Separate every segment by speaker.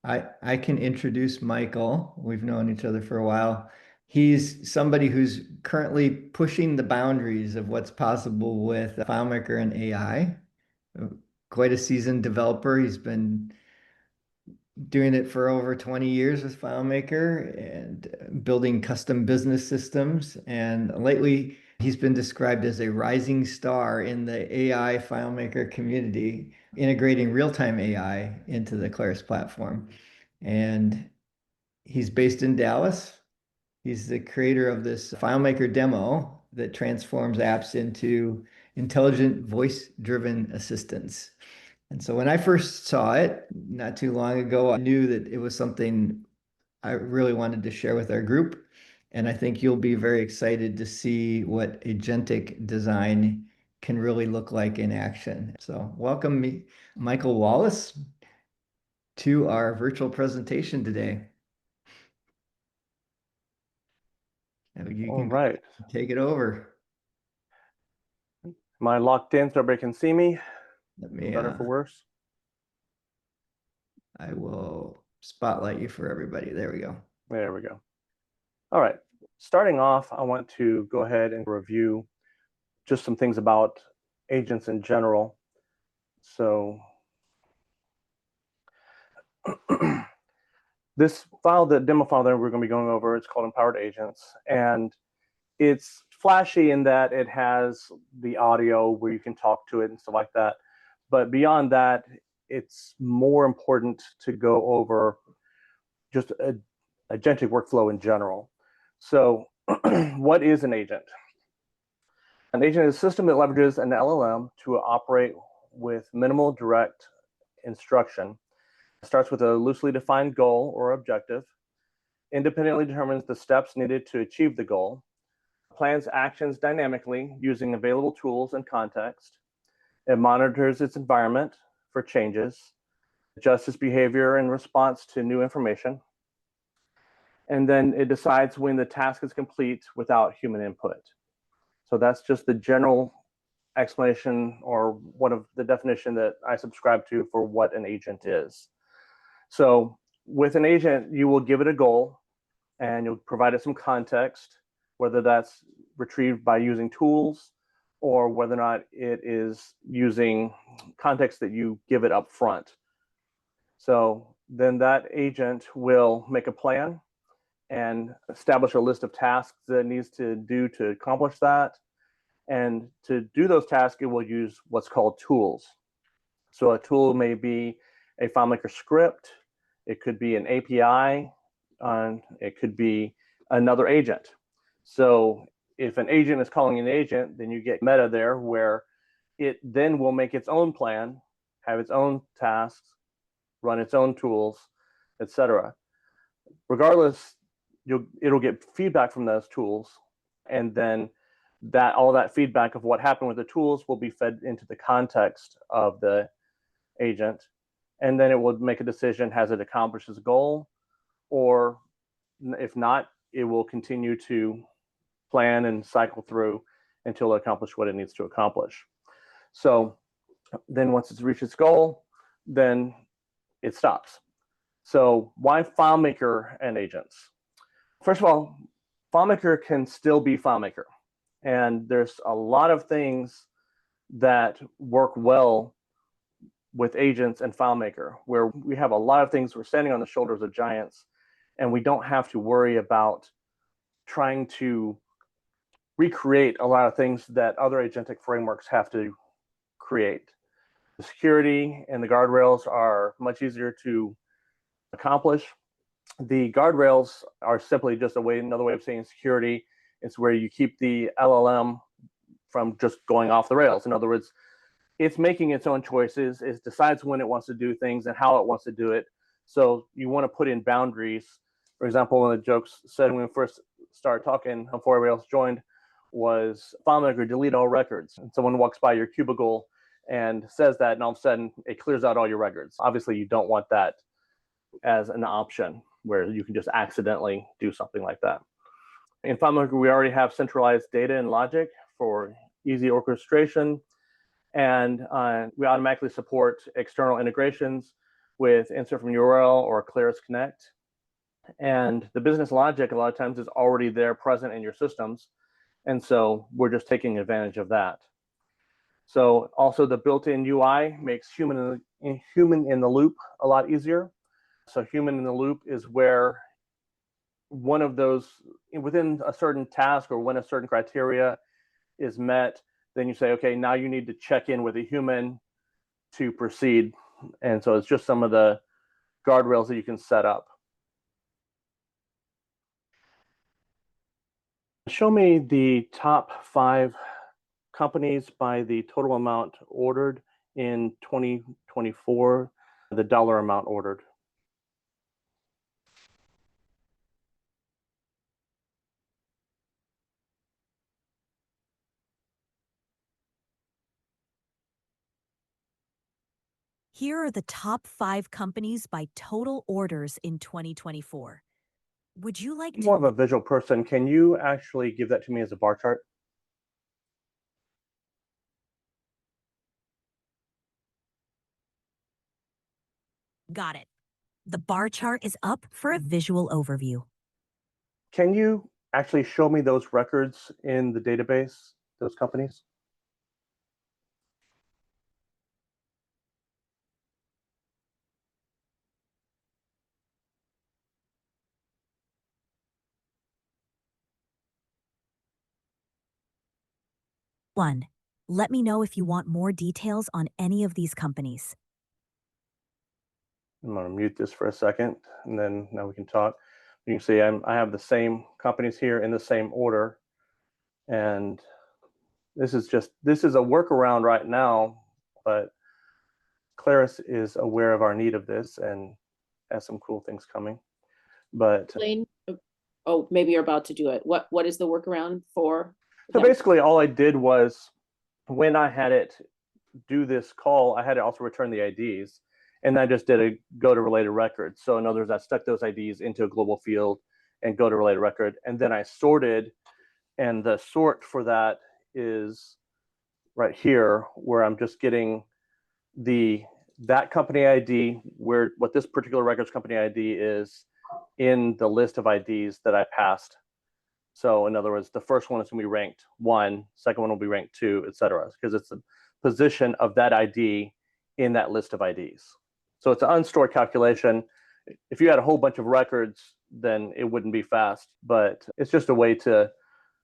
Speaker 1: I can introduce Michael. We've known each other for a while. He's somebody who's currently pushing the boundaries of what's possible with FileMaker and AI. Quite a seasoned developer. He's been doing it for over 20 years with FileMaker and building custom business systems. And lately, he's been described as a rising star in the AI FileMaker community, integrating real-time AI into the Claris platform. And he's based in Dallas. He's the creator of this FileMaker demo that transforms apps into intelligent voice-driven assistants. And so when I first saw it not too long ago, I knew that it was something I really wanted to share with our group. And I think you'll be very excited to see what agentic design can really look like in action. So welcome me, Michael Wallace, to our virtual presentation today. And you
Speaker 2: All
Speaker 1: can
Speaker 2: right.
Speaker 1: take it over.
Speaker 2: Am I locked in so everybody can see me?
Speaker 1: Let me,
Speaker 2: Better for worse?
Speaker 1: I will spotlight you for everybody. There we go.
Speaker 2: There we go. All right. Starting off, I want to go ahead and review just some things about agents in general. So this file, the demo file that we're going to be going over, it's called Empowered Agents. And it's flashy in that it has the audio where you can talk to it and stuff like that. But beyond that, it's more important to go over just a agentic workflow in general. So what is an agent? An agent is a system that leverages an LLM to operate with minimal direct instruction. It starts with a loosely defined goal or objective, independently determines the steps needed to achieve the goal, plans actions dynamically using available tools and context. It monitors its environment for changes, adjusts its behavior in response to new information, and then it decides when the task is complete without human input. So that's just the general explanation or one of the definition that I subscribe to for what an agent is. So with an agent, you will give it a goal and you'll provide it some context, whether that's retrieved by using tools or whether or not it is using context that you give it up front. So then that agent will make a plan and establish a list of tasks that it needs to do to accomplish that. And to do those tasks, it will use what's called tools. So a tool may be a FileMaker script, it could be an API, it could be another agent. So if an agent is calling an agent, then you get meta there where it then will make its own plan, have its own tasks, run its own tools, etc. Regardless, it'll get feedback from those tools, and then all that feedback of what happened with the tools will be fed into the context of the agent, and then it will make a decision: has it accomplished its goal, or if not, it will continue to plan and cycle through until it accomplishes what it needs to accomplish. So then once it's reached its goal, then it stops. So why FileMaker and agents? First of all, FileMaker can still be FileMaker. And there's a lot of things that work well with agents and FileMaker, where we have a lot of things, we're standing on the shoulders of giants, and we don't have to worry about trying to recreate a lot of things that other agentic frameworks have to create. The security and the guardrails are much easier to accomplish. The guardrails are simply just another way of saying security. It's where you keep the LLM from just going off the rails. In other words, it's making its own choices. It decides when it wants to do things and how it wants to do it. So you want to put in boundaries. For example, one of the jokes said when we first started talking before everybody else joined was FileMaker delete all records. And someone walks by your cubicle and says that, and all of a sudden it clears out all your records. Obviously, you don't want that as an option where you can just accidentally do something like that. In FileMaker, we already have centralized data and logic for easy orchestration, and we automatically support external integrations with insert from URL or Claris Connect. And the business logic a lot of times is already there present in your systems. And so we're just taking advantage of that. So also the built-in UI makes human in the loop a lot easier. So human in the loop is where one of those, within a certain task or when a certain criteria is met, then you say, okay, now you need to check in with a human to proceed. And so it's just some of the guardrails that you can set up. Show me the top 5 companies by the total amount ordered in 2024, the dollar amount ordered.
Speaker 3: Here are the top 5 companies by total orders in 2024. Would you like to—
Speaker 2: More of a visual person. Can you actually give that to me as a bar chart?
Speaker 3: Got it. The bar chart is up for a visual overview.
Speaker 2: Can you actually show me those records in the database, those companies?
Speaker 3: One, let me know if you want more details on any of these companies.
Speaker 2: I'm going to mute this for a second, and then now we can talk. You can see I have the same companies here in the same order, and this is a workaround right now, but Claris is aware of our need of this and has some cool things coming. But
Speaker 4: oh, maybe you're about to do it. What is the workaround for?
Speaker 2: So basically all I did was, when I had it do this call, I had it also return the IDs, and I just did a go to related record. So in other words, I stuck those IDs into a global field and go to related record, and then I sorted, and the sort for that is right here, where I'm just getting that company ID, what this particular record's company ID is in the list of IDs that I passed. So in other words, the first one is going to be ranked 1, second one will be ranked 2, etc., because it's the position of that ID in that list of IDs. So it's an unstored calculation. If you had a whole bunch of records, then it wouldn't be fast, but it's just a way to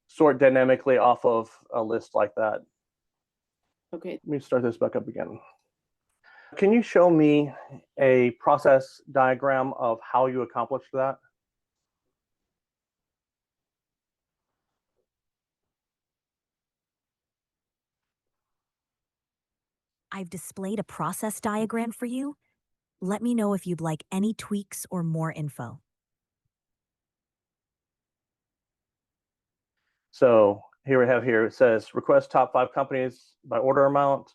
Speaker 2: sort dynamically off of a list like that.
Speaker 4: Okay.
Speaker 2: Let me start this back up again. Can you show me a process diagram of how you accomplished that?
Speaker 3: I've displayed a process diagram for you. Let me know if you'd like any tweaks or more info.
Speaker 2: So here we have it says request top 5 companies by order amount,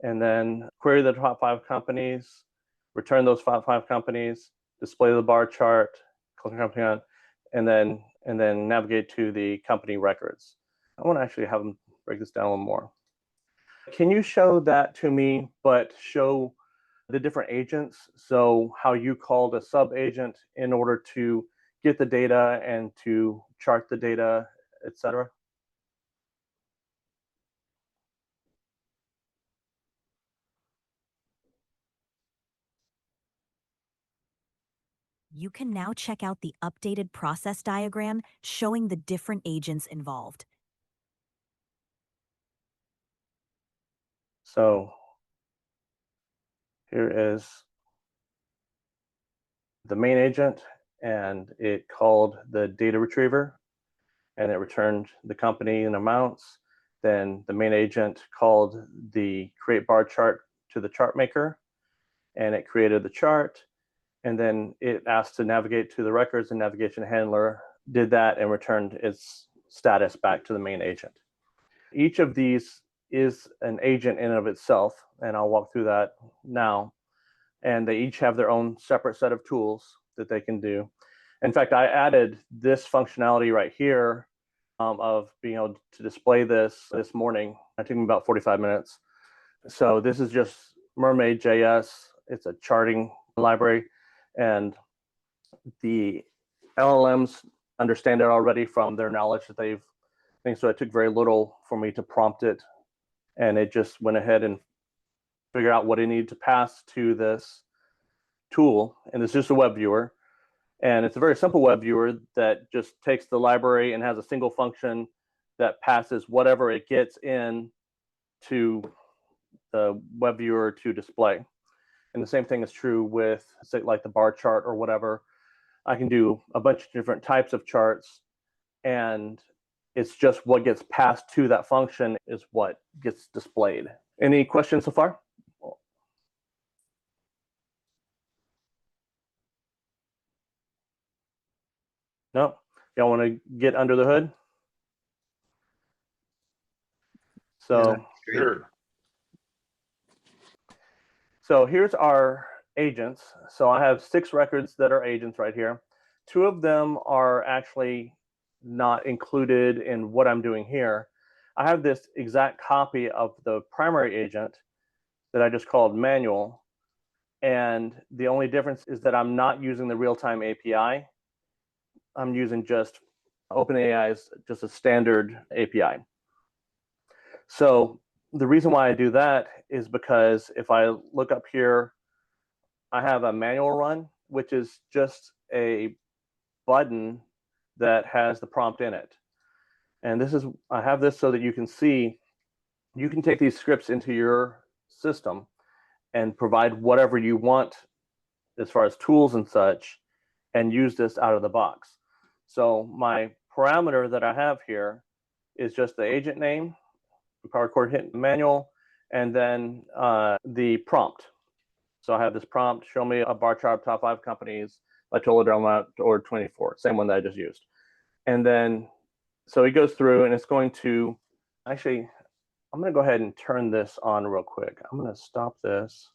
Speaker 2: and then query the top 5 companies, return those 5 companies, display the bar chart, click the company on, and then navigate to the company records. I want to actually have them break this down a little more. Can you show that to me, but show the different agents? So how you called a sub agent in order to get the data and to chart the data, etc.
Speaker 3: You can now check out the updated process diagram showing the different agents involved.
Speaker 2: So here is the main agent, and it called the data retriever, and it returned the company and amounts. Then the main agent called the create bar chart to the chart maker, and it created the chart. And then it asked to navigate to the records, and navigation handler did that and returned its status back to the main agent. Each of these is an agent in and of itself, and I'll walk through that now. And they each have their own separate set of tools that they can do. In fact, I added this functionality right here of being able to display this morning. It took me about 45 minutes. So this is just Mermaid.js, It's a charting library, and the LLMs understand it already from their knowledge that they've. So it took very little for me to prompt it, and it just went ahead and figured out what it needed to pass to this tool. And it's just a web viewer, and it's a very simple web viewer that just takes the library and has a single function that passes whatever it gets in to the web viewer to display. And the same thing is true with, say, like the bar chart or whatever. I can do a bunch of different types of charts, and it's just what gets passed to that function is what gets displayed. Any questions so far? No? Y'all want to get under the hood? So,
Speaker 1: Sure.
Speaker 2: So here's our agents. So I have 6 records that are agents right here. 2 of them are actually not included in what I'm doing here. I have this exact copy of the primary agent that I just called manual. And the only difference is that I'm not using the Realtime API. I'm using just OpenAI's just a standard API. So the reason why I do that is because if I look up here, I have a manual run, which is just a button that has the prompt in it. And I have this so that you can see, you can take these scripts into your system and provide whatever you want as far as tools and such, and use this out of the box. So my parameter that I have here is just the agent name, power chord hit manual, and then the prompt. So I have this prompt, show me a bar chart of top 5 companies, Litola or 24, same one that I just used. And then, so it goes through and it's going to, actually, I'm going to go ahead and turn this on real quick. I'm going to stop this,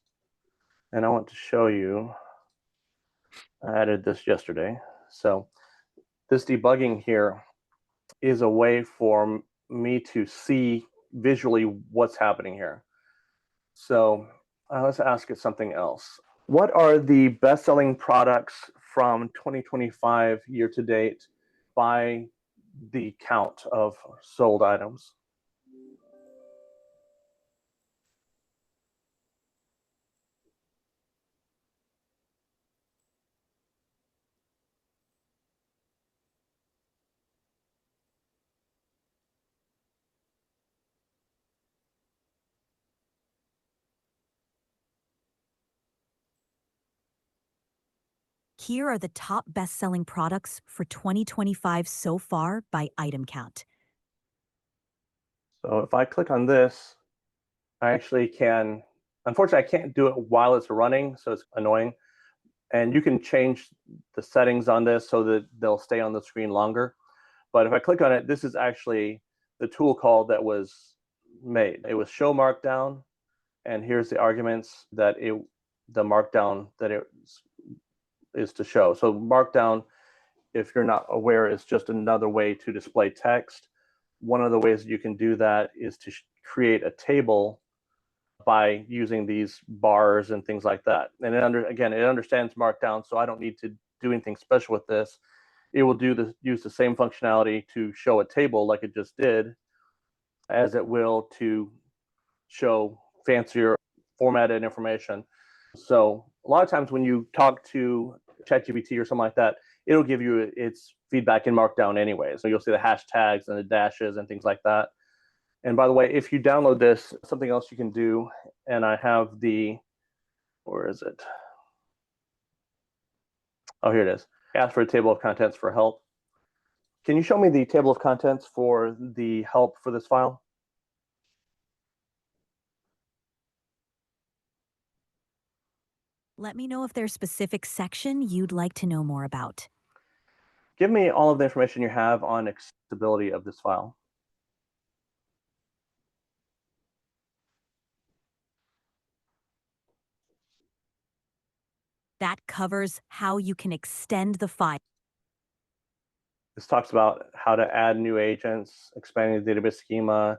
Speaker 2: and I want to show you, I added this yesterday. So this debugging here is a way for me to see visually what's happening here. So let's ask it something else. What are the best-selling products from 2025 year to date by the count of sold items?
Speaker 3: Here are the top best-selling products for 2025 so far by item count.
Speaker 2: So if I click on this, I actually can, unfortunately, I can't do it while it's running, so it's annoying. And you can change the settings on this so that they'll stay on the screen longer. But if I click on it, this is actually the tool call that was made. It was show markdown, and here's the arguments that the markdown that it is to show. So markdown, if you're not aware, is just another way to display text. One of the ways that you can do that is to create a table by using these bars and things like that. And it understands markdown, so I don't need to do anything special with this. It will use the same functionality to show a table like it just did, as it will to show fancier formatted information. So a lot of times when you talk to ChatGPT or something like that, it'll give you its feedback in Markdown anyway. So you'll see the hashtags and the dashes and things like that. And by the way, if you download this, something else you can do, and I have where is it? Oh, here it is. Ask for a table of contents for help. Can you show me the table of contents for the help for this file?
Speaker 3: Let me know if there's a specific section you'd like to know more about.
Speaker 2: Give me all of the information you have on accessibility of this file.
Speaker 3: That covers how you can extend the file.
Speaker 2: This talks about how to add new agents, expanding the database schema,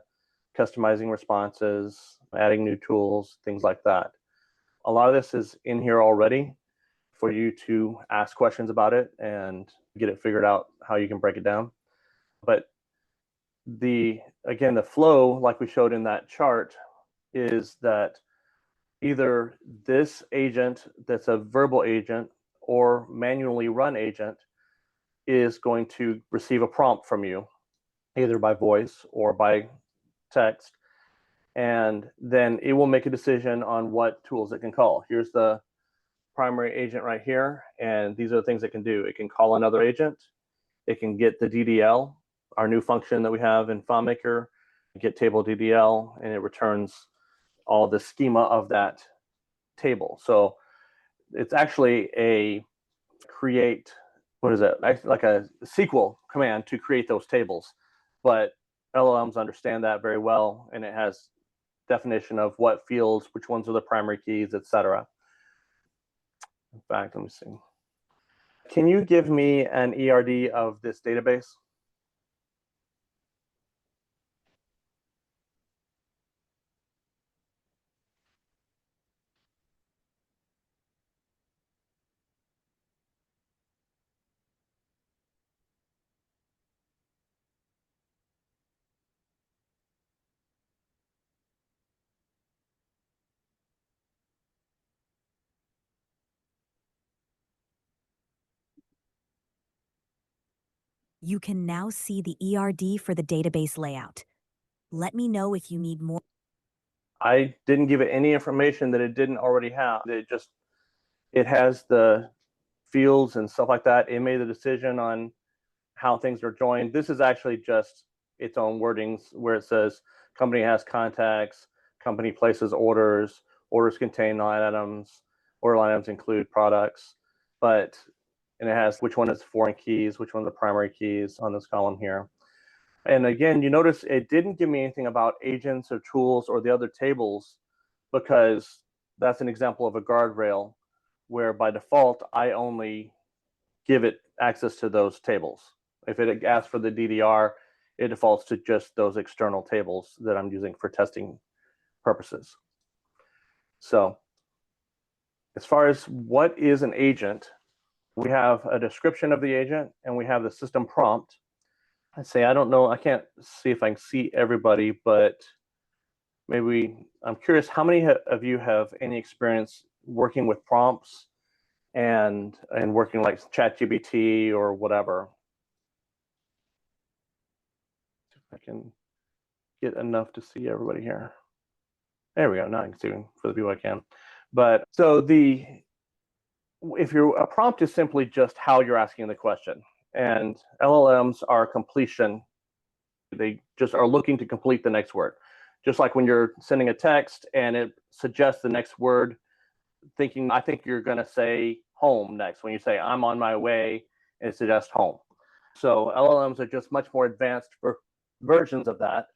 Speaker 2: customizing responses, adding new tools, things like that. A lot of this is in here already for you to ask questions about it and get it figured out how you can break it down. But again, the flow, like we showed in that chart, is that either this agent that's a verbal agent or manually run agent is going to receive a prompt from you, either by voice or by text, and then it will make a decision on what tools it can call. Here's the primary agent right here, and these are the things it can do. It can call another agent, it can get the DDL, our new function that we have in FileMaker, get table DDL, and it returns all the schema of that table. So it's actually a create, what is it, like a SQL command to create those tables. But LLMs understand that very well, and it has definition of what fields, which ones are the primary keys, etc. In fact, let me see. Can you give me an ERD of this database?
Speaker 3: You can now see the ERD for the database layout. Let me know if you need more.
Speaker 2: I didn't give it any information that it didn't already have. It has the fields and stuff like that. It made the decision on how things are joined. This is actually just its own wordings where it says company has contacts, company places orders, orders contain line items, order line items include products, and it has which one is foreign keys, which one are the primary keys on this column here. And again, you notice it didn't give me anything about agents or tools or the other tables, because that's an example of a guardrail where by default, I only give it access to those tables. If it asks for the DDR, it defaults to just those external tables that I'm using for testing purposes. So as far as what is an agent, we have a description of the agent and we have the system prompt. I say, I don't know, I can't see if I can see everybody, but maybe I'm curious, how many of you have any experience working with prompts and working like ChatGPT or whatever? See if I can get enough to see everybody here. There we go. Now I can see for the people I can. But so a prompt is simply just how you're asking the question, and LLMs are completion. They just are looking to complete the next word. Just like when you're sending a text and it suggests the next word, thinking, I think you're going to say home next. When you say, I'm on my way, it suggests home. So LLMs are just much more advanced versions of that.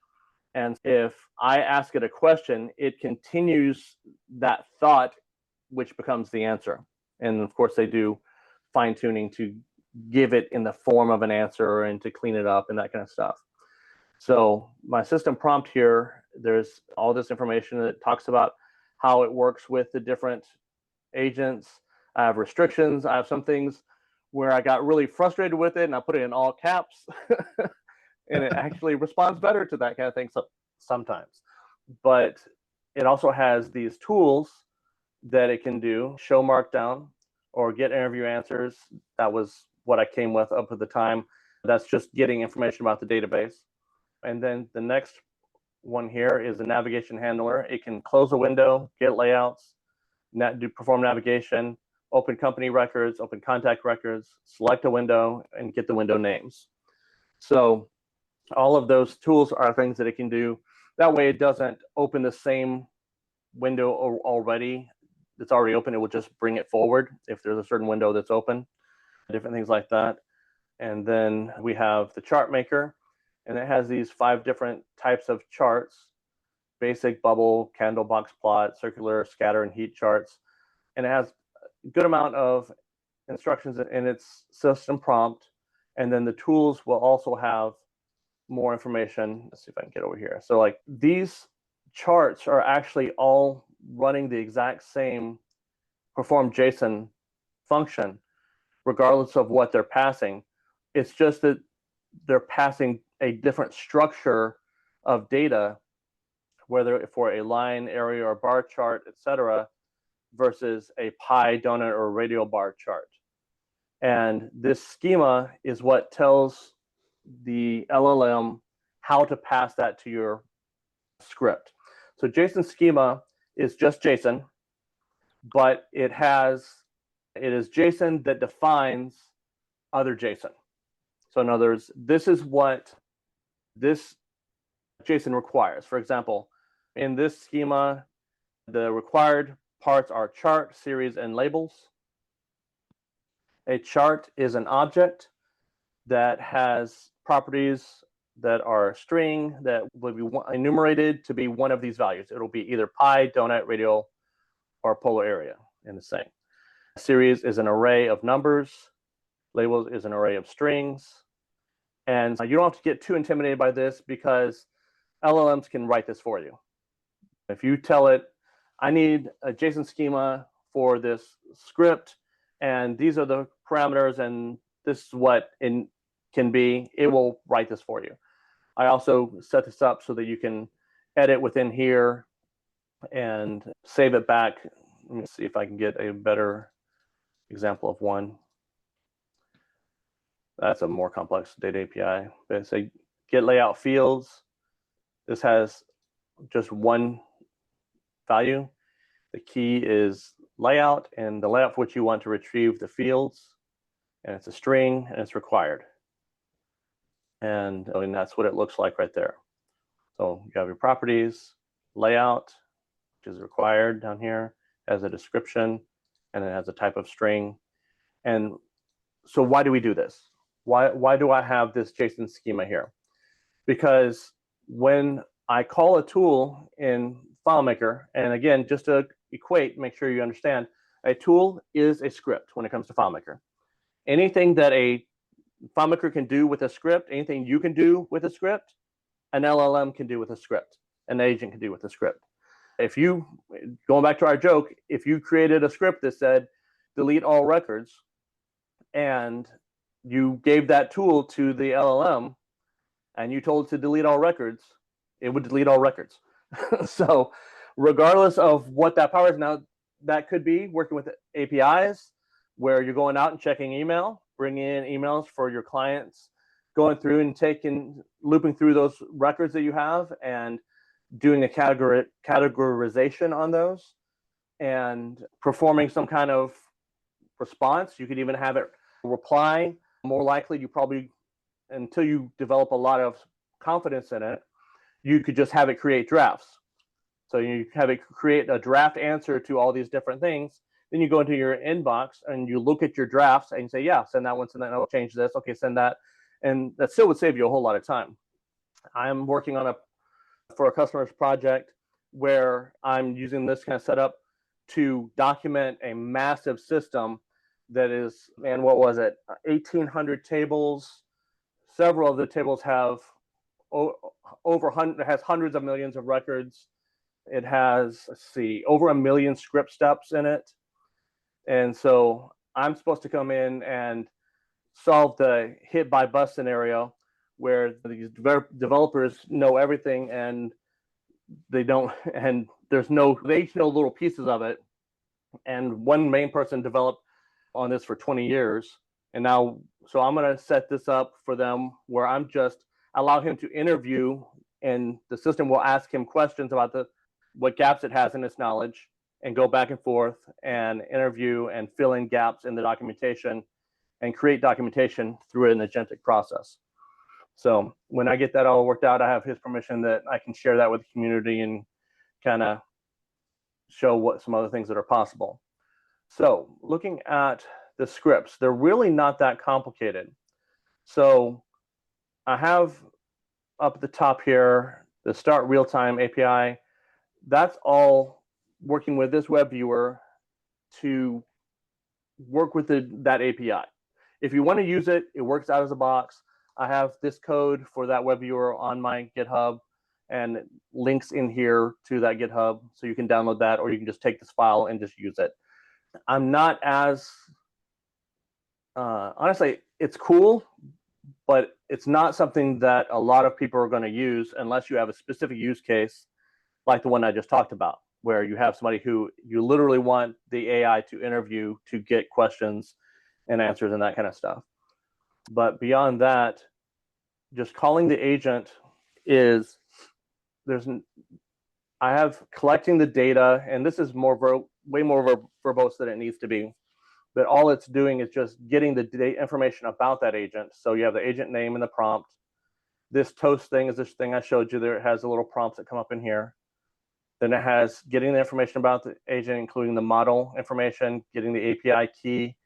Speaker 2: And if I ask it a question, it continues that thought, which becomes the answer. And of course, they do fine tuning to give it in the form of an answer and to clean it up and that kind of stuff. So my system prompt here, there's all this information that talks about how it works with the different agents. I have restrictions. I have some things where I got really frustrated with it and I put it in all caps and it actually responds better to that kind of thing sometimes. But it also has these tools that it can do, show markdown or get interview answers. That was what I came with up at the time. That's just getting information about the database. And then the next one here is a navigation handler. It can close a window, get layouts, perform navigation, open company records, open contact records, select a window, and get the window names. So all of those tools are things that it can do. That way it doesn't open the same window already that's already open. It will just bring it forward if there's a certain window that's open, different things like that. And then we have the chart maker, and it has these 5 different types of charts: basic, bubble, candle, box plot, circular, scatter, and heat charts. And it has a good amount of instructions in its system prompt. And then the tools will also have more information. Let's see if I can get over here. So like these charts are actually all running the exact same perform JSON function, regardless of what they're passing. It's just that they're passing a different structure of data, whether for a line, area, or bar chart, etc., versus a pie, donut, or radial bar chart. And this schema is what tells the LLM how to pass that to your script. So JSON schema is just JSON, but it is JSON that defines other JSON. So in other words, this is what this JSON requires. For example, in this schema, the required parts are chart, series, and labels. A chart is an object that has properties that are string that will be enumerated to be one of these values. It'll be either pi, donut, radial, or polar area in the same. A series is an array of numbers. Labels is an array of strings. And you don't have to get too intimidated by this because LLMs can write this for you. If you tell it, I need a JSON schema for this script, and these are the parameters, and this is what it can be, it will write this for you. I also set this up so that you can edit within here and save it back. Let me see if I can get a better example of one. That's a more complex data API. But say get layout fields. This has just one value. The key is layout, and the layout for which you want to retrieve the fields. And it's a string, and it's required. And that's what it looks like right there. So you have your properties, layout, which is required down here, as a description, and it has a type of string. And so why do we do this? Why do I have this JSON schema here? Because when I call a tool in FileMaker, and again, just to equate, make sure you understand, a tool is a script when it comes to FileMaker. Anything that a FileMaker can do with a script, anything you can do with a script, an LLM can do with a script, an agent can do with a script. If you, going back to our joke, if you created a script that said, delete all records, and you gave that tool to the LLM, and you told it to delete all records, it would delete all records. So regardless of what that power is, now that could be working with APIs, where you're going out and checking email, bringing in emails for your clients, going through and looping through those records that you have and doing a categorization on those and performing some kind of response. You could even have it reply. More likely, you probably, until you develop a lot of confidence in it, you could just have it create drafts. So you have it create a draft answer to all these different things. Then you go into your inbox and you look at your drafts and you say, yeah, send that one, send that, no, change this, okay, send that. And that still would save you a whole lot of time. I'm working on for a customer's project where I'm using this kind of setup to document a massive system that is, man, what was it? 1,800 tables. Several of the tables have has hundreds of millions of records. It has, let's see, over 1 million script steps in it. And so I'm supposed to come in and solve the hit by bust scenario where these developers know everything and they don't, and they each know little pieces of it. And one main person developed on this for 20 years. And now, so I'm going to set this up for them where I'm just allow him to interview, and the system will ask him questions about what gaps it has in its knowledge, and go back and forth and interview and fill in gaps in the documentation and create documentation through an agentic process. So when I get that all worked out, I have his permission that I can share that with the community and kind of show what some other things that are possible. So looking at the scripts, they're really not that complicated. So I have up at the top here, the Start Realtime API. That's all working with this web viewer to work with that API. If you want to use it, it works out of the box. I have this code for that web viewer on my GitHub and links in here to that GitHub. So you can download that, or you can just take this file and just use it. I'm not as honestly, it's cool, but it's not something that a lot of people are going to use unless you have a specific use case like the one I just talked about, where you have somebody who you literally want the AI to interview to get questions and answers and that kind of stuff. But beyond that, just calling the agent is I have collecting the data, and this is way more verbose than it needs to be. But all it's doing is just getting the information about that agent. So you have the agent name in the prompt. This toast thing is this thing I showed you there. It has the little prompts that come up in here. Then it has getting the information about the agent, including the model information, getting the API key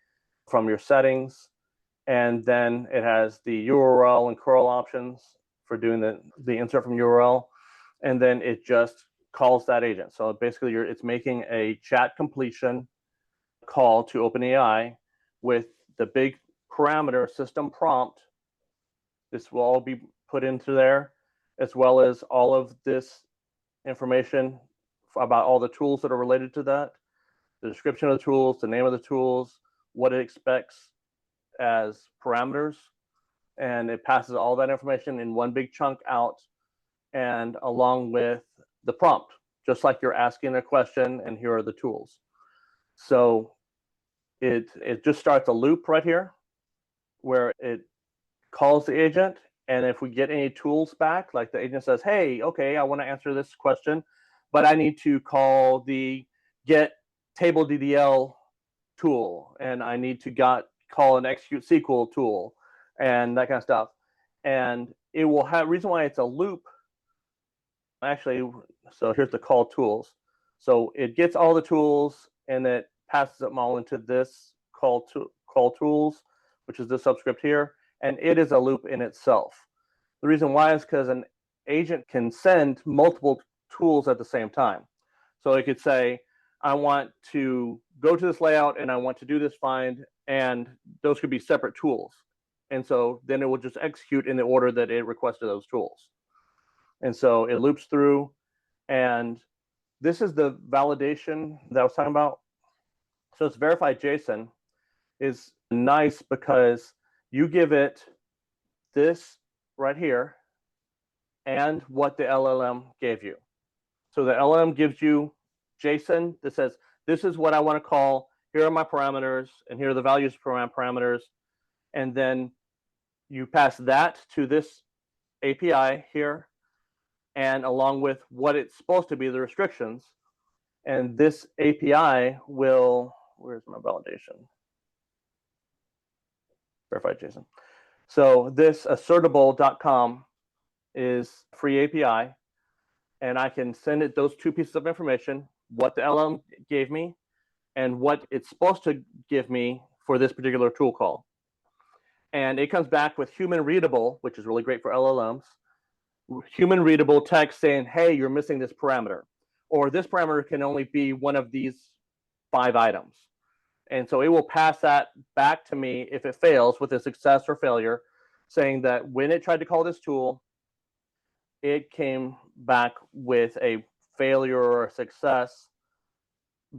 Speaker 2: from your settings. And then it has the URL and curl options for doing the insert from URL. And then it just calls that agent. So basically it's making a chat completion call to OpenAI with the big parameter system prompt. This will all be put into there, as well as all of this information about all the tools that are related to that, the description of the tools, the name of the tools, what it expects as parameters, and it passes all that information in one big chunk out, and along with the prompt, just like you're asking a question, and here are the tools. So it just starts a loop right here where it calls the agent, and if we get any tools back, like the agent says, hey, okay, I want to answer this question, but I need to call the get table DDL tool, and I need to call an execute SQL tool, and that kind of stuff. And it will have, reason why it's a loop, actually, so here's the call tools. So it gets all the tools, and it passes them all into this call tools, which is this subscript here, and it is a loop in itself. The reason why is because an agent can send multiple tools at the same time. So it could say, I want to go to this layout and I want to do this find, and those could be separate tools. And so then it will just execute in the order that it requested those tools. And so it loops through, and this is the validation that I was talking about. So it's verified JSON is nice because you give it this right here and what the LLM gave you. So the LLM gives you JSON that says, this is what I want to call, here are my parameters, and here are the values for my parameters. And then you pass that to this API here, and along with what it's supposed to be, the restrictions. And this API will, where's my validation? Verified JSON. So this assertable.com is free API, and I can send it those two pieces of information, what the LLM gave me and what it's supposed to give me for this particular tool call. And it comes back with human readable, which is really great for LLMs, human readable text saying, hey, you're missing this parameter, or this parameter can only be one of these 5 items. And so it will pass that back to me if it fails with a success or failure, saying that when it tried to call this tool, it came back with a failure or a success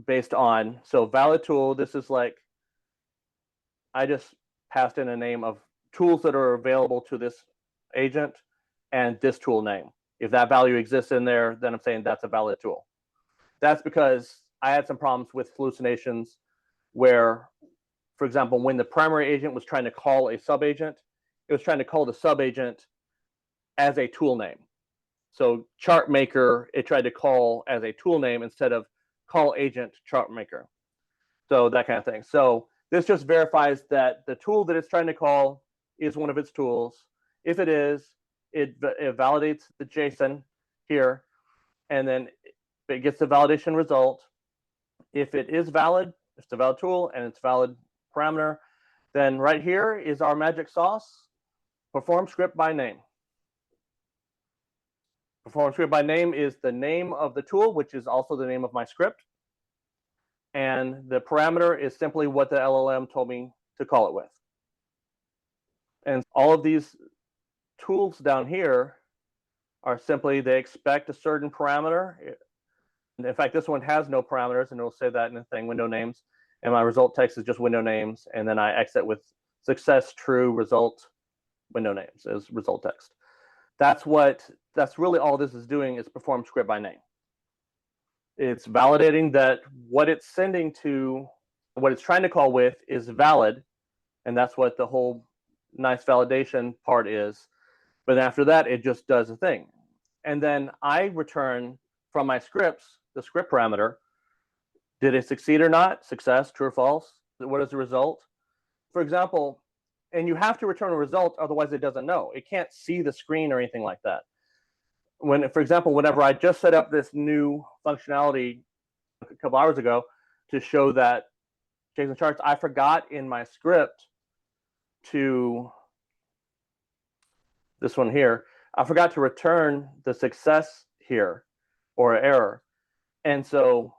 Speaker 2: based on, so valid tool, this is like, I just passed in a name of tools that are available to this agent and this tool name. If that value exists in there, then I'm saying that's a valid tool. That's because I had some problems with hallucinations where, for example, when the primary agent was trying to call a subagent, it was trying to call the subagent as a tool name. So ChartMaker, it tried to call as a tool name instead of call agent ChartMaker. So that kind of thing. So this just verifies that the tool that it's trying to call is one of its tools. If it is, it validates the JSON here, and then it gets the validation result. If it is valid, it's a valid tool and it's valid parameter, then right here is our magic sauce, perform script by name. Perform script by name is the name of the tool, which is also the name of my script. And the parameter is simply what the LLM told me to call it with. And all of these tools down here are simply, they expect a certain parameter. In fact, this one has no parameters, and it'll say that in the thing, window names. and my result text is just window names, and then I exit with success, true, result, window names as result text. That's really all this is doing, is perform script by name. It's validating that what it's sending to, what it's trying to call with is valid, and that's what the whole nice validation part is. But after that, it just does a thing. And then I return from my scripts, the script parameter, did it succeed or not? Success, true or false? What is the result? For example, and you have to return a result, otherwise it doesn't know. It can't see the screen or anything like that. When, for example, whenever I just set up this new functionality a couple hours ago to show that JSON charts, I forgot in my script to, this one here, I forgot to return the success here or error. And so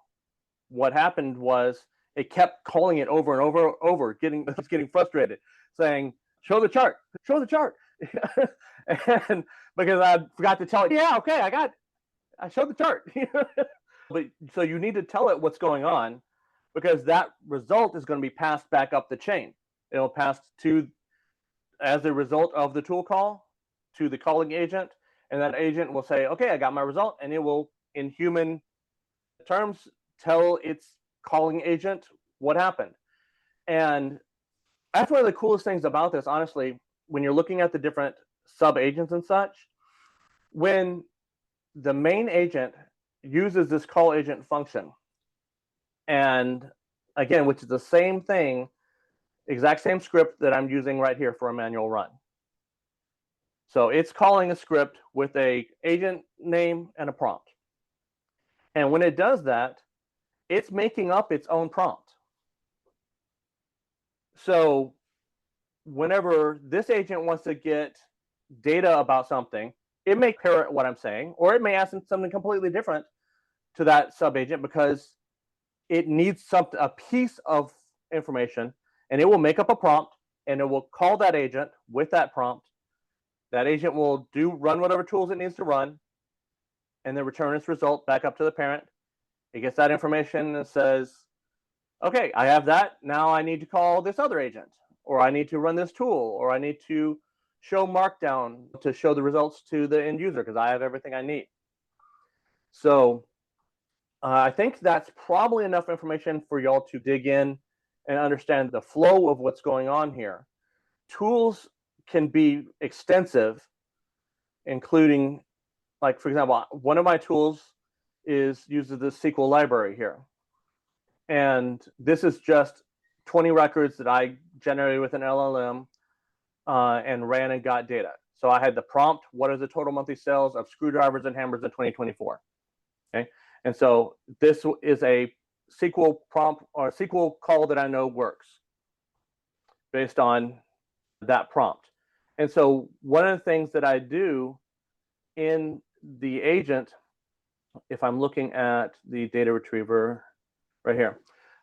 Speaker 2: what happened was it kept calling it over and over, getting frustrated, saying, show the chart. And because I forgot to tell it, yeah, okay, I showed the chart. But so you need to tell it what's going on, because that result is going to be passed back up the chain. It'll pass to, as a result of the tool call, to the calling agent, and that agent will say, okay, I got my result, and it will, in human terms, tell its calling agent what happened. And that's one of the coolest things about this, honestly, when you're looking at the different sub agents and such. When the main agent uses this call agent function, and again, which is the same thing, exact same script that I'm using right here for a manual run. So it's calling a script with a agent name and a prompt. And when it does that, it's making up its own prompt. So whenever this agent wants to get data about something, it may parrot what I'm saying, or it may ask something completely different to that sub-agent because it needs a piece of information, and it will make up a prompt, and it will call that agent with that prompt. That agent will run whatever tools it needs to run, and then return its result back up to the parent. It gets that information and says, okay, I have that. Now I need to call this other agent, or I need to run this tool, or I need to show Markdown to show the results to the end user because I have everything I need. So I think that's probably enough information for y'all to dig in and understand the flow of what's going on here. Tools can be extensive, including, like, for example, one of my tools uses the SQL library here. And this is just 20 records that I generated with an LLM and ran and got data. So I had the prompt, what are the total monthly sales of screwdrivers and hammers in 2024? Okay. And so this is a SQL prompt or SQL call that I know works based on that prompt. And so one of the things that I do in the agent, if I'm looking at the data retriever right here,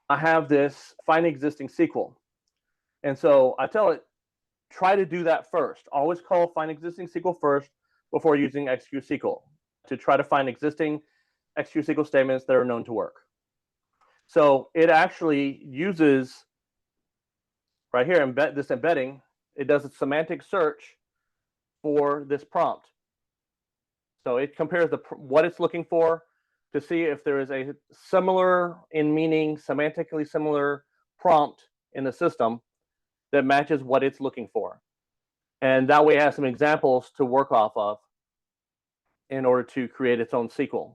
Speaker 2: I have this find existing SQL. And so I tell it, try to do that first. Always call find existing SQL first before using execute SQL to try to find existing execute SQL statements that are known to work. So it actually uses, right here, this embedding, it does a semantic search for this prompt. So it compares what it's looking for to see if there is a similar in meaning, semantically similar prompt in the system that matches what it's looking for. And that way it has some examples to work off of in order to create its own SQL.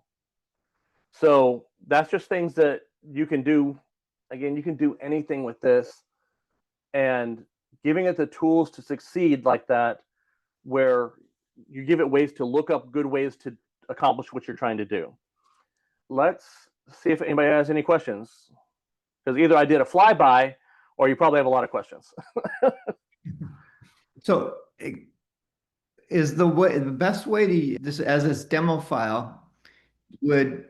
Speaker 2: So that's just things that you can do. Again, you can do anything with this, and giving it the tools to succeed like that, where you give it ways to look up good ways to accomplish what you're trying to do. Let's see if anybody has any questions, because either I did a flyby or you probably have a lot of questions.
Speaker 1: So is the best way to this as this demo file, would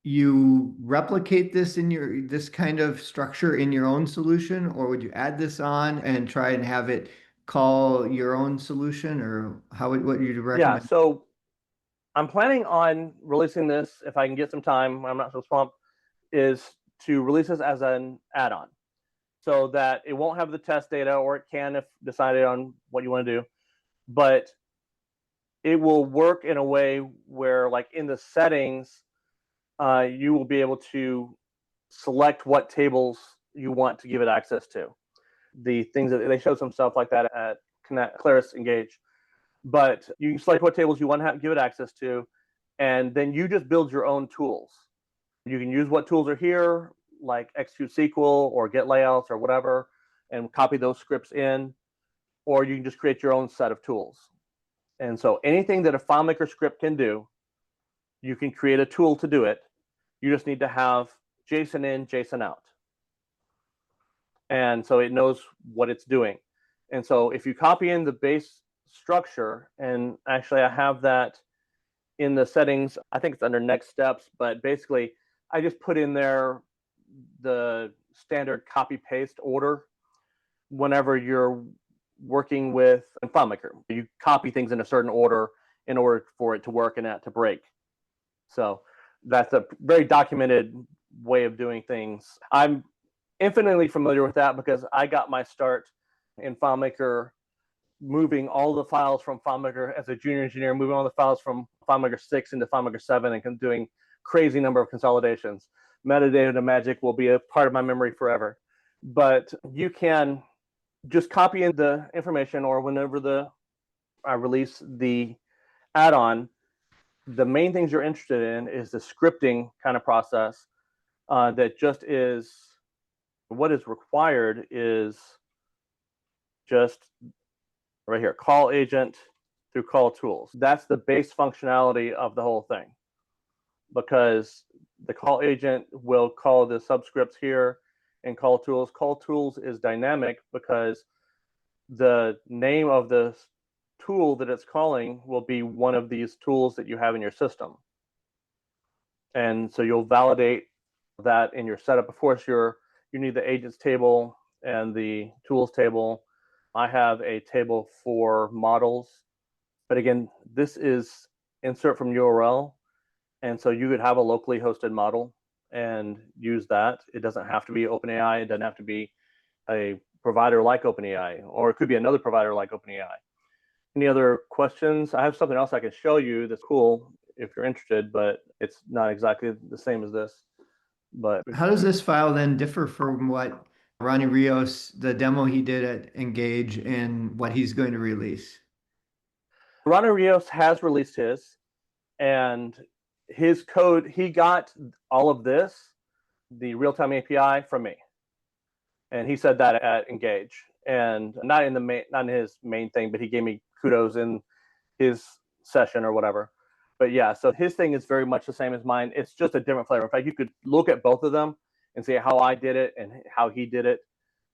Speaker 1: you replicate this in this kind of structure in your own solution, or would you add this on and try and have it call your own solution, or what would you recommend?
Speaker 2: Yeah, so I'm planning on releasing this if I can get some time. I'm not so swamped. Is to release this as an add-on so that it won't have the test data, or it can if decided on what you want to do, but it will work in a way where, like in the settings, you will be able to select what tables you want to give it access to. The things that they showed some stuff like that at Claris Engage, but you can select what tables you want to give it access to, and then you just build your own tools. You can use what tools are here, like execute SQL or get layouts or whatever, and copy those scripts in, or you can just create your own set of tools. And so anything that a FileMaker script can do, you can create a tool to do it. You just need to have JSON in, JSON out. And so it knows what it's doing. And so if you copy in the base structure, and actually I have that in the settings, I think it's under next steps, but basically I just put in there the standard copy paste order whenever you're working with FileMaker. You copy things in a certain order in order for it to work and not to break. So that's a very documented way of doing things. I'm infinitely familiar with that because I got my start in FileMaker moving all the files from FileMaker as a junior engineer, moving all the files from FileMaker 6 into FileMaker 7 and doing crazy number of consolidations. Metadata magic will be a part of my memory forever. But you can just copy in the information, or whenever I release the add-on, the main things you're interested in is the scripting kind of process that just is, what is required is just right here, call agent through call tools. That's the base functionality of the whole thing, because the call agent will call the subscripts here and call tools. Call tools is dynamic because the name of the tool that it's calling will be one of these tools that you have in your system. And so you'll validate that in your setup. Of course, you need the agents table and the tools table. I have a table for models, but again, this is insert from URL. And so you could have a locally hosted model and use that. It doesn't have to be OpenAI. It doesn't have to be a provider like OpenAI, or it could be another provider like OpenAI. Any other questions? I have something else I can show you that's cool if you're interested, but it's not exactly the same as this. But
Speaker 1: how does this file then differ from what Ronnie Rios, the demo he did at Engage, and what he's going to release?
Speaker 2: Ronnie Rios has released his, and his code, he got all of this, the Realtime API, from me. And he said that at Engage, and not in his main thing, but he gave me kudos in his session or whatever. But yeah, so his thing is very much the same as mine. It's just a different flavor. In fact, you could look at both of them and see how I did it and how he did it,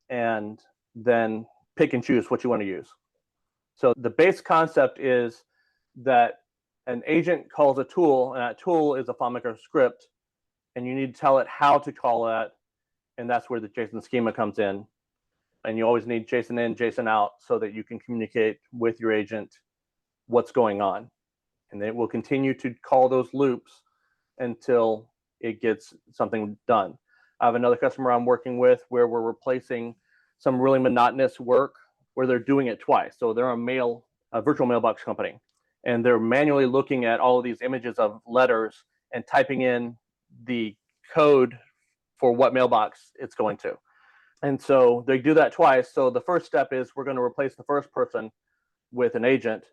Speaker 2: and then pick and choose what you want to use. So the base concept is that an agent calls a tool, and that tool is a FileMaker script, and you need to tell it how to call that, and that's where the JSON schema comes in. And you always need JSON in, JSON out, so that you can communicate with your agent what's going on. And it will continue to call those loops until it gets something done. I have another customer I'm working with where we're replacing some really monotonous work where they're doing it twice. So they're a virtual mailbox company, and they're manually looking at all of these images of letters and typing in the code for what mailbox it's going to. And so they do that twice. So the first step is we're going to replace the first person with an agent,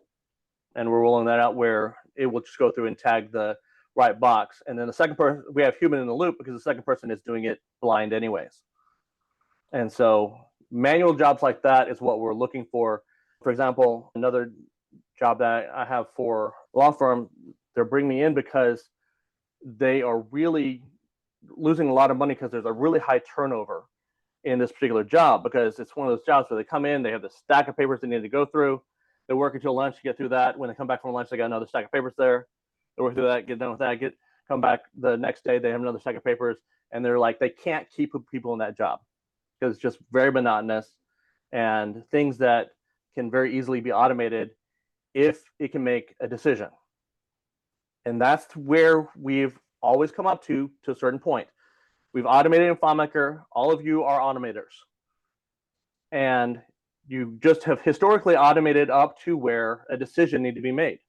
Speaker 2: and we're rolling that out where it will just go through and tag the right box. And then the second person, we have human in the loop because the second person is doing it blind anyways. And so manual jobs like that is what we're looking for. For example, another job that I have for a law firm, they're bringing me in because they are really losing a lot of money because there's a really high turnover in this particular job, because it's one of those jobs where they come in, they have this stack of papers they need to go through. They work until lunch to get through that. When they come back from lunch, they got another stack of papers there. They work through that, get done with that, come back the next day, they have another stack of papers, and they're like, they can't keep people in that job because it's just very monotonous and things that can very easily be automated if it can make a decision. And that's where we've always come up to a certain point. We've automated in FileMaker. All of you are automators. And you just have historically automated up to where a decision needs to be made.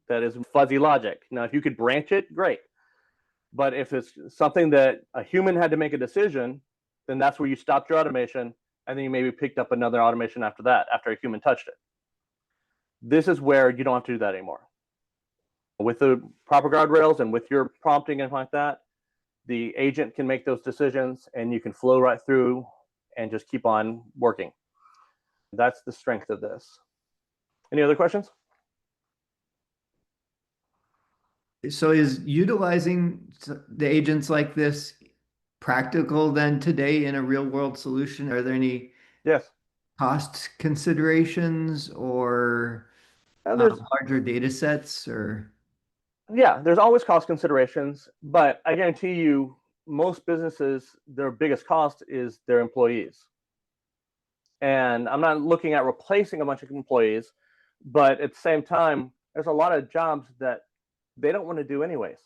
Speaker 2: That is fuzzy logic. Now, if you could branch it, great. But if it's something that a human had to make a decision, then that's where you stopped your automation, and then you maybe picked up another automation after that, after a human touched it. This is where you don't have to do that anymore. With the proper guardrails and with your prompting and like that, the agent can make those decisions, and you can flow right through and just keep on working. That's the strength of this. Any other questions?
Speaker 1: So is utilizing the agents like this practical then today in a real world solution? Are there any
Speaker 2: Yes.
Speaker 1: cost considerations or
Speaker 2: There's
Speaker 1: larger data sets or?
Speaker 2: Yeah, there's always cost considerations, but I guarantee you, most businesses, their biggest cost is their employees. And I'm not looking at replacing a bunch of employees, but at the same time, there's a lot of jobs that they don't want to do anyways.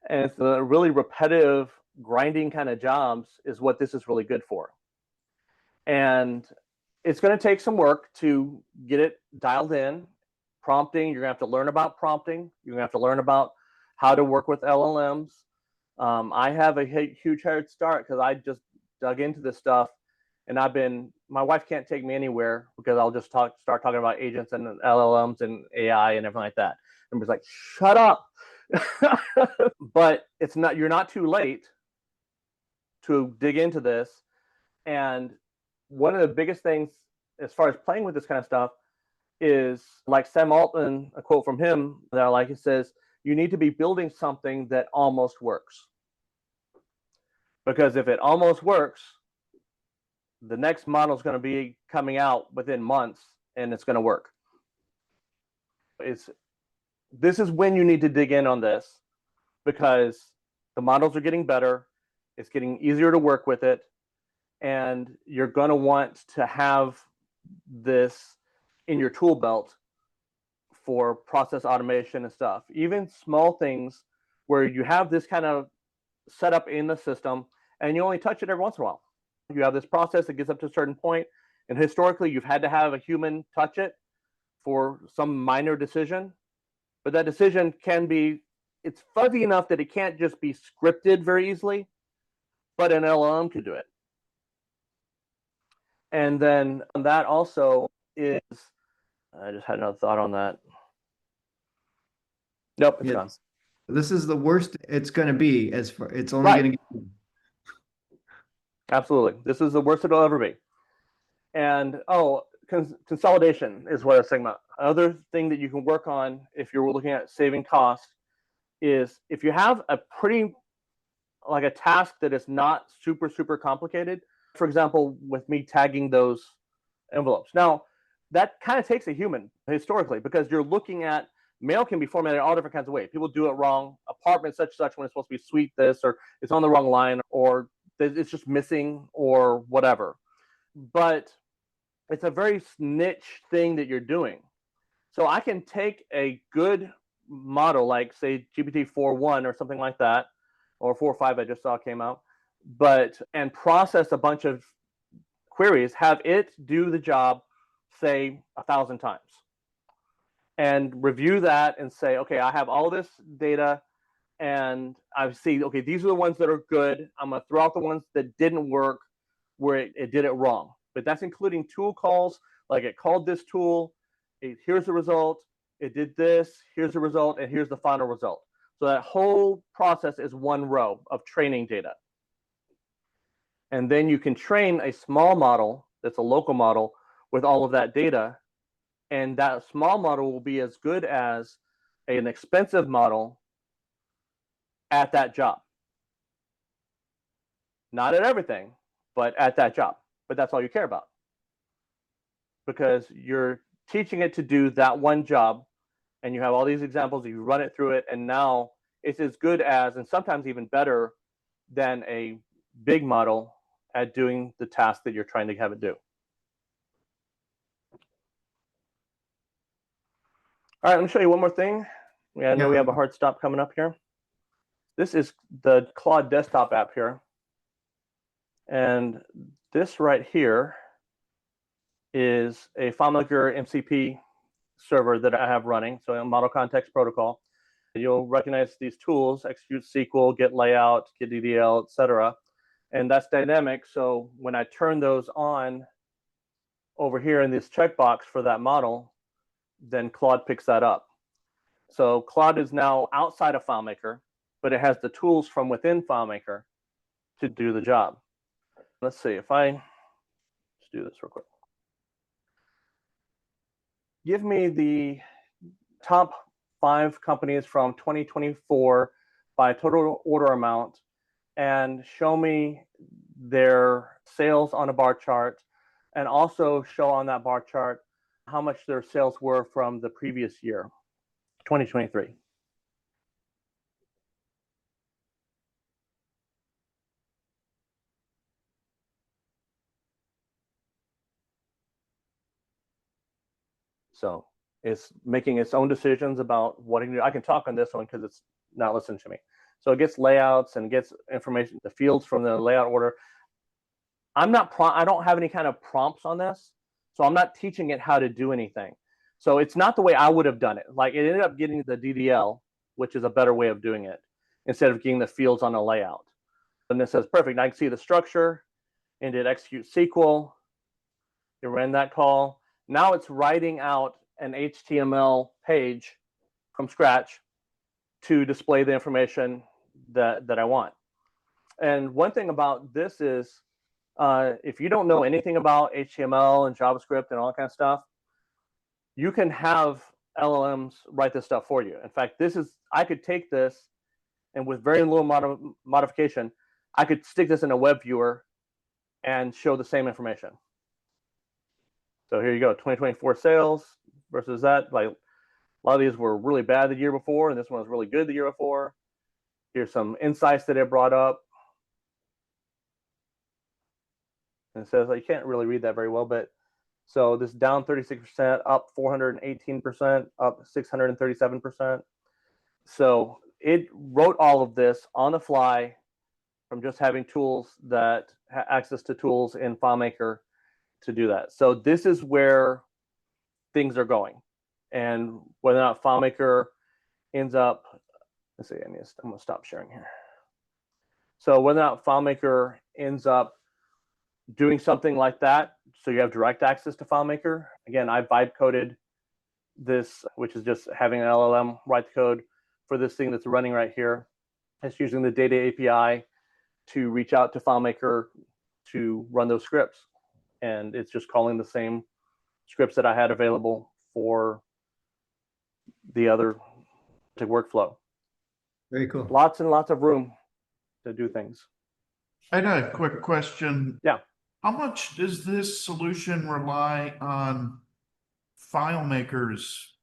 Speaker 2: And it's the really repetitive, grinding kind of jobs is what this is really good for. And it's going to take some work to get it dialed in. Prompting, you're going to have to learn about prompting. You're going to have to learn about how to work with LLMs. I have a huge head start because I just dug into this stuff, and my wife can't take me anywhere because I'll just start talking about agents and LLMs and AI and everything like that. And she's like, shut up. But you're not too late to dig into this. And one of the biggest things as far as playing with this kind of stuff is, like Sam Altman, a quote from him that I like, he says, you need to be building something that almost works. Because if it almost works, the next model is going to be coming out within months, and it's going to work. This is when you need to dig in on this, because the models are getting better, it's getting easier to work with it, and you're going to want to have this in your tool belt for process automation and stuff. Even small things where you have this kind of setup in the system and you only touch it every once in a while. You have this process that gets up to a certain point, and historically you've had to have a human touch it for some minor decision, but that decision it's fuzzy enough that it can't just be scripted very easily, but an LLM could do it. And then that also is, I just had another thought on that. Nope, it's gone.
Speaker 1: This is the worst it's going to be it's only
Speaker 2: Right.
Speaker 1: going to get.
Speaker 2: Absolutely. This is the worst it'll ever be. And consolidation is what I was saying about. Another thing that you can work on if you're looking at saving costs is if you have a task that is not super, super complicated. For example, with me tagging those envelopes. Now, that kind of takes a human historically, because you're looking at mail can be formatted all different kinds of ways. People do it wrong. Apartment such when it's supposed to be suite this, or it's on the wrong line, or it's just missing, or whatever. But it's a very niche thing that you're doing. So I can take a good model, like say GPT 4.1 or something like that, or 4.5 I just saw came out, and process a bunch of queries, have it do the job, say 1,000 times, and review that and say, okay, I have all this data, and I see, okay, these are the ones that are good. I'm going to throw out the ones that didn't work, where it did it wrong. But that's including tool calls, like it called this tool, here's the result, it did this, here's the result, and here's the final result. So that whole process is one row of training data. And then you can train a small model that's a local model with all of that data. And that small model will be as good as an expensive model at that job. Not at everything, but at that job. But that's all you care about, because you're teaching it to do that one job, and you have all these examples, you run it through it, and now it's as good as, and sometimes even better than, a big model at doing the task that you're trying to have it do. All right, let me show you one more thing. I know we have a hard stop coming up here. This is the Claude desktop app here. And this right here is a FileMaker MCP server that I have running, so a model context protocol. You'll recognize these tools: execute SQL, get layout, get DDL, etc. And that's dynamic. So when I turn those on over here in this checkbox for that model, then Claude picks that up. So Claude is now outside of FileMaker, but it has the tools from within FileMaker to do the job. Let's see if let's do this real quick. Give me the top 5 companies from 2024 by total order amount, and show me their sales on a bar chart, and also show on that bar chart how much their sales were from the previous year, 2023. So it's making its own decisions about what to do. I can talk on this one because it's not listening to me. So it gets layouts and gets information, the fields from the layout order. I don't have any kind of prompts on this, so I'm not teaching it how to do anything. So it's not the way I would have done it. Like, it ended up getting the DDL, which is a better way of doing it, instead of getting the fields on a layout. And it says, perfect, I can see the structure, and it execute SQL. It ran that call. Now it's writing out an HTML page from scratch to display the information that I want. And one thing about this is, if you don't know anything about HTML and JavaScript and all that kind of stuff, you can have LLMs write this stuff for you. In fact, I could take this, and with very little modification, I could stick this in a web viewer and show the same information. So here you go, 2024 sales versus that. Like, a lot of these were really bad the year before, and this one was really good the year before. Here's some insights that it brought up. And it says, you can't really read that very well, but so this down 36%, up 418%, up 637%. So it wrote all of this on the fly from just having tools that access to tools in FileMaker to do that. So this is where things are going. And whether or not FileMaker ends up, let's see, I'm going to stop sharing here. So whether or not FileMaker ends up doing something like that, so you have direct access to FileMaker. Again, I vibe coded this, which is just having an LLM write the code for this thing that's running right here. It's using the data API to reach out to FileMaker to run those scripts. And it's just calling the same scripts that I had available for the other workflow.
Speaker 1: Very cool.
Speaker 2: Lots and lots of room to do things.
Speaker 5: I had a quick question.
Speaker 2: Yeah.
Speaker 5: How much does this solution rely on FileMaker's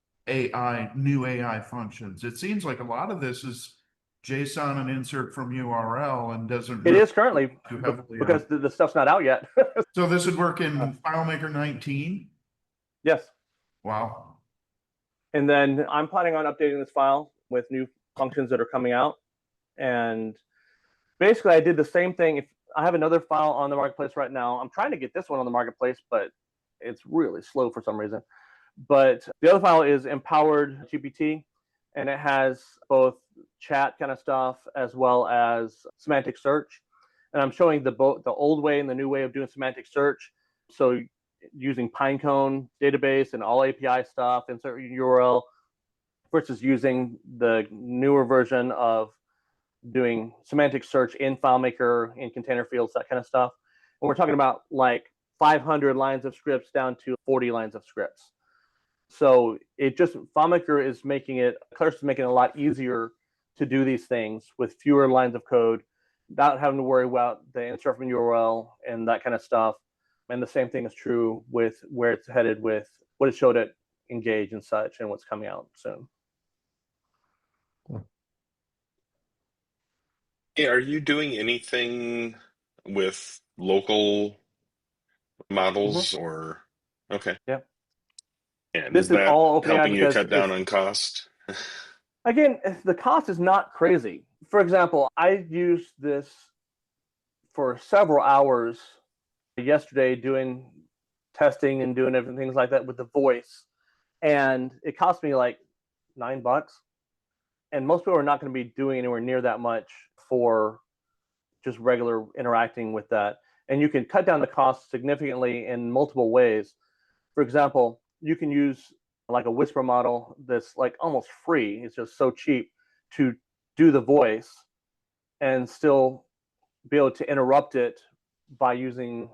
Speaker 5: new AI functions? It seems like a lot of this is JSON and insert from URL and doesn't.
Speaker 2: It is currently,
Speaker 5: too heavily
Speaker 2: because the stuff's not out yet.
Speaker 5: So this would work in FileMaker 19?
Speaker 2: Yes.
Speaker 5: Wow.
Speaker 2: And then I'm planning on updating this file with new functions that are coming out. And basically, I did the same thing. If I have another file on the marketplace right now, I'm trying to get this one on the marketplace, but it's really slow for some reason. But the other file is empowered GPT, and it has both chat kind of stuff as well as semantic search. And I'm showing the old way and the new way of doing semantic search. So using Pinecone database and all API stuff, insert URL, versus using the newer version of doing semantic search in FileMaker, in container fields, that kind of stuff. And we're talking about like 500 lines of scripts down to 40 lines of scripts. So FileMaker is Claris is making it a lot easier to do these things with fewer lines of code, without having to worry about the insert from URL and that kind of stuff. And the same thing is true with where it's headed with what it showed at Engage and such, and what's coming out soon.
Speaker 6: Hey, are you doing anything with local models or okay?
Speaker 2: Yeah.
Speaker 6: And
Speaker 2: This
Speaker 6: is
Speaker 2: is
Speaker 6: that
Speaker 2: all OpenAI
Speaker 6: helping you
Speaker 2: because
Speaker 6: cut down on cost?
Speaker 2: Again, the cost is not crazy. For example, I used this for several hours yesterday doing testing and doing different things like that with the voice. And it cost me like $9. And most people are not going to be doing anywhere near that much for just regular interacting with that. And you can cut down the cost significantly in multiple ways. For example, you can use like a whisper model that's like almost free. It's just so cheap to do the voice and still be able to interrupt it by using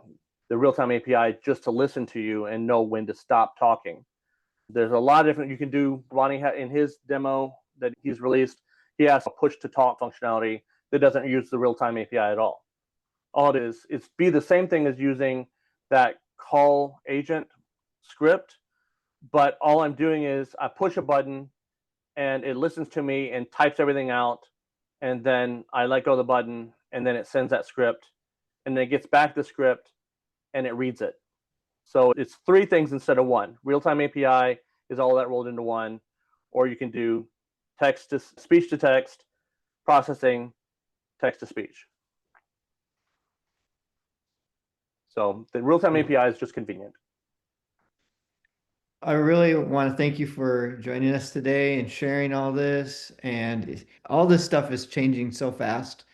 Speaker 2: the real-time API just to listen to you and know when to stop talking. There's a lot of different you can do. Ronnie in his demo that he's released, he has a push to talk functionality that doesn't use the real-time API at all. All it is, it's be the same thing as using that call agent script, but all I'm doing is I push a button and it listens to me and types everything out, and then I let go of the button and then it sends that script, and then it gets back the script and it reads it. So it's three things instead of one. Real-time API is all that rolled into one, or you can do text to speech to text, processing, text to speech. So the real-time API is just convenient.
Speaker 1: I really want to thank you for joining us today and sharing all this. And all this stuff is changing so fast.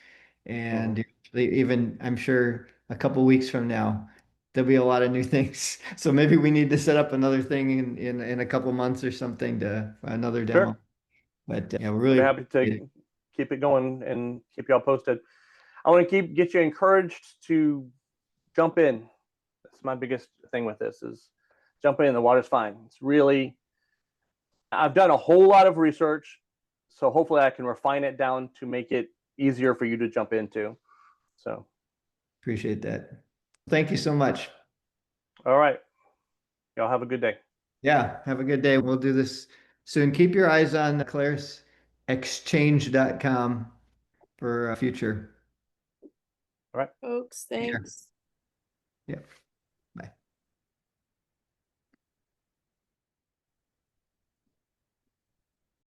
Speaker 1: And even, I'm sure, a couple weeks from now, there'll be a lot of new things. So maybe we need to set up another thing in a couple months or something to another demo.
Speaker 2: Sure.
Speaker 1: But yeah, we're
Speaker 2: I'd
Speaker 1: really
Speaker 2: be happy to keep it going and keep y'all posted. I want to get you encouraged to jump in. That's my biggest thing with this is jump in. The water's fine. It's really, I've done a whole lot of research, so hopefully I can refine it down to make it easier for you to jump into. So
Speaker 1: appreciate that. Thank you so much.
Speaker 2: all right, y'all have a good day.
Speaker 1: Yeah, have a good day. We'll do this soon. Keep your eyes on clarisexchange.com for future.
Speaker 2: All right,
Speaker 4: Folks,
Speaker 1: Sure.
Speaker 4: thanks.
Speaker 1: Yeah.